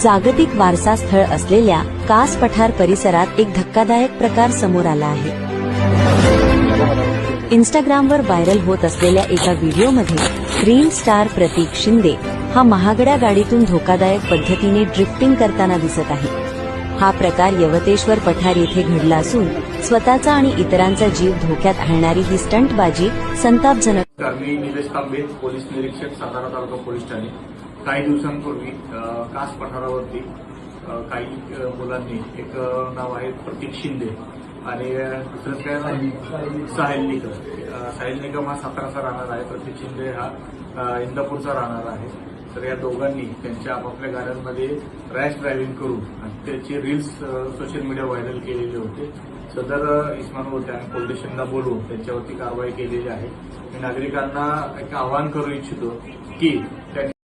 जागतिक वारसा स्थळ असलेल्या कास पठार परिसरात एक धक्कादायक प्रकार समोर आला आहे। इंस्टाग्रामवर व्हायरल होत असलेल्या एका व्हिडिओमध्ये ग्रीन स्टार प्रतीक शिंदे हा महागड्या गाडीतून धोकादायक पद्धतीने ड्रिफ्टिंग करताना दिसत आहे। हा प्रकार यवतेश्वर पठार येथे घडला असून स्वतःचा आणि इतरांचा जीव धोक्यात आणणारी ही स्टंटबाजी संतापजनक। मी निलेश तांबे, पोलीस निरीक्षक, सातारा तालुका पोलीस ठाणे। काही दिवसांपूर्वी कास पठारावरती काही मुलांनी एक नाव आहे प्रतीक शिंदे आणि दुसरं काय साहिल निकम हा साताराचा राहणार आहे, प्रतीक शिंदे हा इंदापूरचा राहणार आहे। तर या दोघांनी त्यांच्या आपापल्या गाड्यांमध्ये रॅश ड्रायव्हिंग करून त्याचे रील्स सोशल मीडिया व्हायरल केलेले होते। सदर इस्मानवर आणि पोलीस स्टेशनला बोलवून त्यांच्यावरती कारवाई केलेली आहे। मी नागरिकांना एक आवाहन करू इच्छितो की